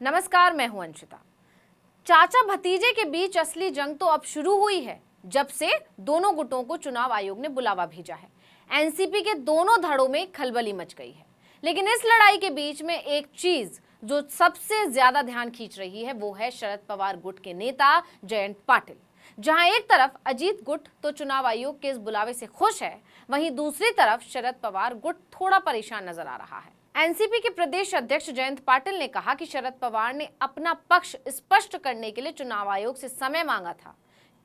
नमस्कार, मैं हूं अंशिता। चाचा भतीजे के बीच असली जंग तो अब शुरू हुई है, जब से दोनों गुटों को चुनाव आयोग ने बुलावा भेजा है। एनसीपी के दोनों धड़ों में खलबली मच गई है। लेकिन इस लड़ाई के बीच में एक चीज जो सबसे ज्यादा ध्यान खींच रही है वो है शरद पवार गुट के नेता जयंत पाटिल। जहां एक तरफ अजीत गुट तो चुनाव आयोग के इस बुलावे से खुश है, वहीं दूसरी तरफ शरद पवार गुट थोड़ा परेशान नजर आ रहा है। एनसीपी के प्रदेश अध्यक्ष जयंत पाटिल ने कहा कि शरद पवार ने अपना पक्ष स्पष्ट करने के लिए चुनाव आयोग से समय मांगा था,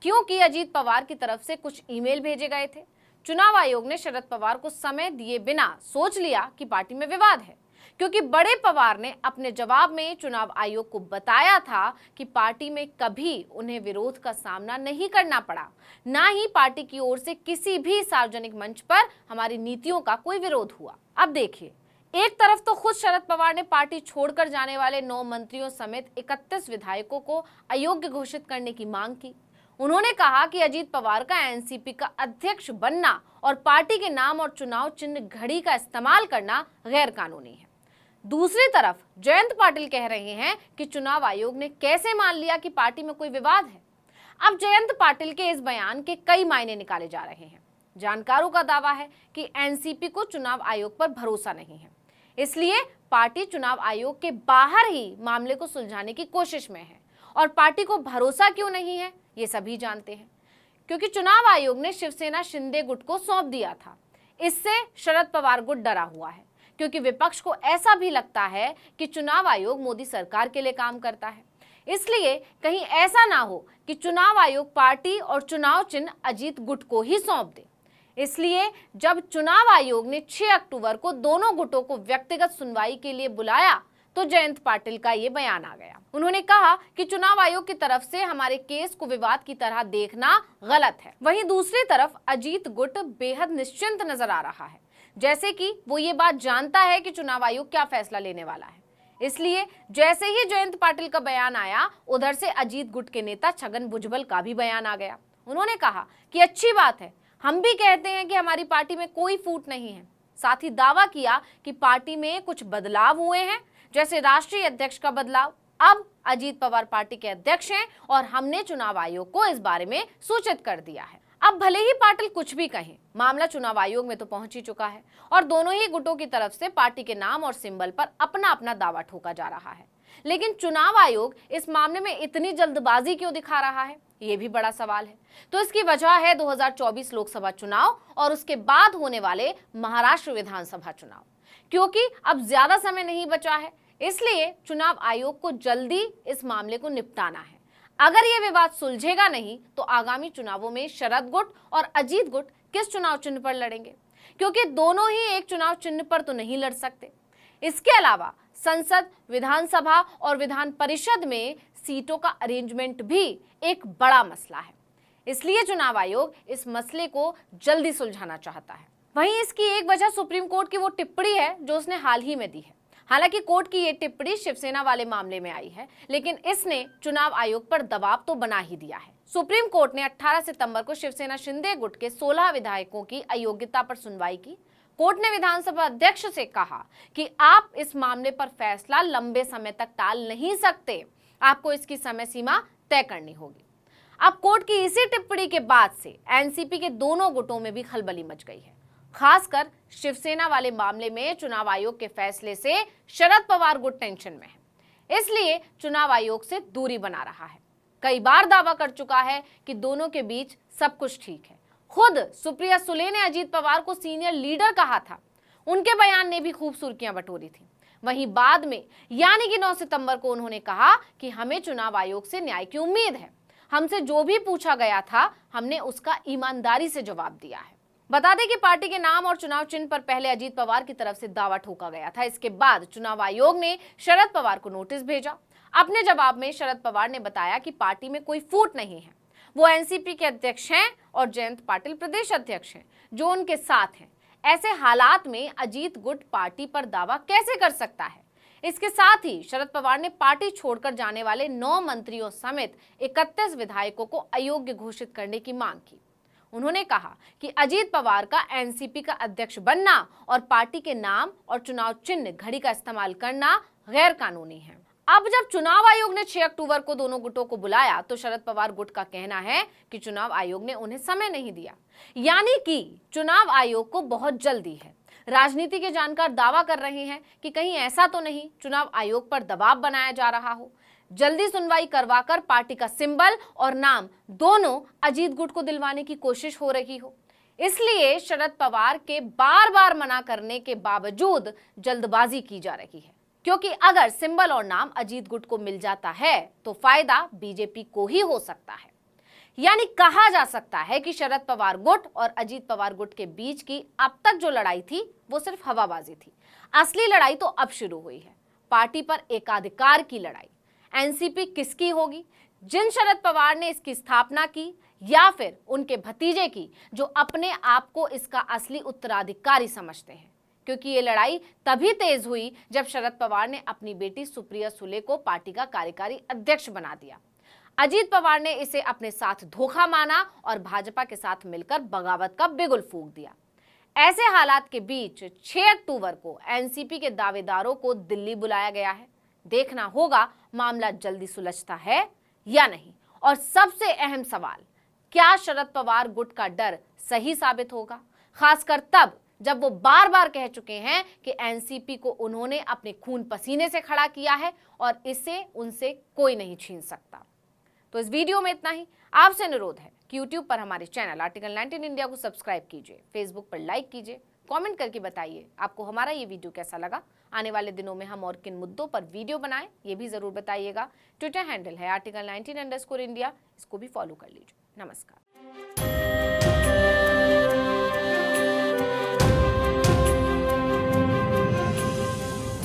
क्योंकि अजीत पवार की तरफ से कुछ ईमेल भेजे गए थे। चुनाव आयोग ने शरद पवार को समय दिए बिना सोच लिया कि पार्टी में विवाद है, क्योंकि बड़े पवार ने अपने जवाब में चुनाव आयोग को बताया था कि पार्टी में कभी उन्हें विरोध का सामना नहीं करना पड़ा, ना ही पार्टी की ओर से किसी भी सार्वजनिक मंच पर हमारी नीतियों का कोई विरोध हुआ। अब देखिए, एक तरफ तो खुद शरद पवार ने पार्टी छोड़कर जाने वाले 9 मंत्रियों समेत 31 विधायकों को अयोग्य घोषित करने की मांग की। उन्होंने कहा कि अजीत पवार का एनसीपी का अध्यक्ष बनना और पार्टी के नाम और चुनाव चिन्ह घड़ी का इस्तेमाल करना गैर कानूनी है। दूसरी तरफ जयंत पाटिल कह रहे हैं कि चुनाव आयोग ने कैसे मान लिया कि पार्टी में कोई विवाद है। अब जयंत पाटिल के इस बयान के कई मायने निकाले जा रहे हैं। जानकारों का दावा है कि एनसीपी को चुनाव आयोग पर भरोसा नहीं है, इसलिए पार्टी चुनाव आयोग के बाहर ही मामले को सुलझाने की कोशिश में है। और पार्टी को भरोसा क्यों नहीं है, ये सभी जानते हैं, क्योंकि चुनाव आयोग ने शिवसेना शिंदे गुट को सौंप दिया था। इससे शरद पवार गुट डरा हुआ है, क्योंकि विपक्ष को ऐसा भी लगता है कि चुनाव आयोग मोदी सरकार के लिए काम करता है। इसलिए कहीं ऐसा ना हो कि चुनाव आयोग पार्टी और चुनाव चिन्ह अजीत गुट को ही सौंप दे। इसलिए जब चुनाव आयोग ने 6 अक्टूबर को दोनों गुटों को व्यक्तिगत सुनवाई के लिए बुलाया, तो जयंत पाटिल का ये बयान आ गया। उन्होंने कहा कि चुनाव आयोग की तरफ से हमारे केस को विवाद की तरह देखना गलत है। वहीं दूसरी तरफ अजीत गुट बेहद निश्चिंत नजर आ रहा है, जैसे कि वो ये बात जानता है कि चुनाव आयोग क्या फैसला लेने वाला है। इसलिए जैसे ही जयंत पाटिल का बयान आया, उधर से अजीत गुट के नेता छगन भुजबल का भी बयान आ गया। उन्होंने कहा कि अच्छी बात है, हम भी कहते हैं कि हमारी पार्टी में कोई फूट नहीं है। साथ ही दावा किया कि पार्टी में कुछ बदलाव हुए हैं, जैसे राष्ट्रीय अध्यक्ष का बदलाव। अब अजीत पवार पार्टी के अध्यक्ष हैं और हमने चुनाव आयोग को इस बारे में सूचित कर दिया है। अब भले ही पाटिल कुछ भी कहें, मामला चुनाव आयोग में तो पहुंच ही चुका है और दोनों ही गुटों की तरफ से पार्टी के नाम और सिंबल पर अपना अपना दावा ठोका जा रहा है। लेकिन चुनाव आयोग इस मामले में इतनी जल्दबाजी क्यों दिखा रहा है, ये भी बड़ा सवाल है। तो इसकी वजह है 2024 लोकसभा चुनाव और उसके बाद होने वाले महाराष्ट्र विधानसभा चुनाव, क्योंकि अब ज्यादा समय नहीं बचा है। इसलिए चुनाव आयोग को जल्दी इस मामले को निपटाना है। अगर ये विवाद सुलझेगा नहीं तो आगामी चुनावों में शरद गुट और अजीत गुट किस चुनाव चिन्ह पर लड़ेंगे, क्योंकि दोनों ही एक चुनाव चिन्ह पर तो नहीं लड़ सकते। इसके अलावा संसद, विधानसभा और विधान परिषद में सीटों का अरेंजमेंट भी एक बड़ा मसला है। इसलिए चुनाव आयोग इस मसले को जल्दी सुलझाना चाहता है। वहीं इसकी एक वजह सुप्रीम कोर्ट की वो टिप्पणी है जो उसने हाल ही में दी है। हालांकि कोर्ट की ये टिप्पणी शिवसेना वाले मामले में आई है, लेकिन इसने चुनाव आयोग पर दबाव तो बना ही दिया है। सुप्रीम कोर्ट ने 18 सितंबर को शिवसेना शिंदे गुट के 16 विधायकों की अयोग्यता पर सुनवाई की। कोर्ट ने विधानसभा अध्यक्ष से कहा कि आप इस मामले पर फैसला लंबे समय तक टाल नहीं सकते, आपको इसकी समय सीमा तय करनी होगी। अब कोर्ट की इसी टिप्पणी के बाद से एनसीपी के दोनों गुटों में भी खलबली मच गई है। खासकर शिवसेना वाले मामले में चुनाव आयोग के फैसले से शरद पवार गुट टेंशन में है, इसलिए चुनाव आयोग से दूरी बना रहा है। कई बार दावा कर चुका है कि दोनों के बीच सब कुछ ठीक है। खुद सुप्रिया सुले ने अजीत पवार को सीनियर लीडर कहा था, उनके बयान ने भी खूब सुर्खियां बटोरी थी। वहीं बाद में यानी कि 9 सितंबर को उन्होंने कहा कि हमें चुनाव आयोग से न्याय की उम्मीद है, हमसे जो भी पूछा गया था हमने उसका ईमानदारी से जवाब दिया है। बता दें कि पार्टी के नाम और चुनाव चिन्ह पर पहले अजीत पवार की तरफ से दावा ठोका गया था। इसके बाद चुनाव आयोग ने शरद पवार को नोटिस भेजा। अपने जवाब में शरद पवार ने बताया कि पार्टी में कोई फूट नहीं है, वो एनसीपी के अध्यक्ष हैं और जयंत पाटिल प्रदेश अध्यक्ष हैं जो उनके साथ हैं। ऐसे हालात में अजीत गुट पार्टी पर दावा कैसे कर सकता है। इसके साथ ही शरद पवार ने पार्टी छोड़कर जाने वाले 9 मंत्रियों समेत 31 विधायकों को अयोग्य घोषित करने की मांग की। उन्होंने कहा कि अजीत पवार का एनसीपी का अध्यक्ष बनना और पार्टी के नाम और चुनाव चिन्ह घड़ी का इस्तेमाल करना गैर कानूनी है। अब जब चुनाव आयोग ने 6 अक्टूबर को दोनों गुटों को बुलाया तो शरद पवार गुट का कहना है कि चुनाव आयोग ने उन्हें समय नहीं दिया, यानी कि चुनाव आयोग को बहुत जल्दी है। राजनीति के जानकार दावा कर रहे हैं कि कहीं ऐसा तो नहीं चुनाव आयोग पर दबाव बनाया जा रहा हो, जल्दी सुनवाई करवाकर पार्टी का सिंबल और नाम दोनों अजीत गुट को दिलवाने की कोशिश हो रही हो। इसलिए शरद पवार के बार बार मना करने के बावजूद जल्दबाजी की जा रही है, क्योंकि अगर सिंबल और नाम अजीत गुट को मिल जाता है तो फायदा बीजेपी को ही हो सकता है। यानी कहा जा सकता है कि शरद पवार गुट और अजीत पवार गुट के बीच की अब तक जो लड़ाई थी वो सिर्फ हवाबाजी थी। असली लड़ाई तो अब शुरू हुई है, पार्टी पर एकाधिकार की लड़ाई। एनसीपी किसकी होगी? जिन शरद पवार ने इसकी स्थापना की या फिर उनके भतीजे की, जो अपने आप को इसका असली उत्तराधिकारी समझते हैं। क्योंकि ये लड़ाई तभी तेज हुई जब शरद पवार ने अपनी बेटी सुप्रिया सुले को पार्टी का कार्यकारी अध्यक्ष बना दिया। अजीत पवार ने इसे अपने साथ धोखा माना और भाजपा के साथ मिलकर बगावत का बिगुल फूंक दिया। ऐसे हालात के बीच 6 अक्टूबर को एनसीपी के दावेदारों को दिल्ली बुलाया गया है। देखना होगा मामला जल्दी सुलझता है या नहीं। और सबसे अहम सवाल, क्या शरद पवार गुट का डर सही साबित होगा? खासकर तब जब वो बार बार कह चुके हैं कि एनसीपी को उन्होंने अपने खून पसीने से खड़ा किया है और इसे उनसे कोई नहीं छीन सकता। तो इस वीडियो में इतना ही। आपसे अनुरोध है कि यूट्यूब पर हमारे चैनल आर्टिकल 19 इंडिया को सब्सक्राइब कीजिए, फेसबुक पर लाइक कीजिए, कमेंट करके बताइए आपको हमारा ये वीडियो कैसा लगा। आने वाले दिनों में हम और किन मुद्दों पर वीडियो बनाएं ये भी जरूर बताइएगा। ट्विटर हैंडल है आर्टिकल 19 _ इंडिया, इसको भी फॉलो कर लीजिए। नमस्कार।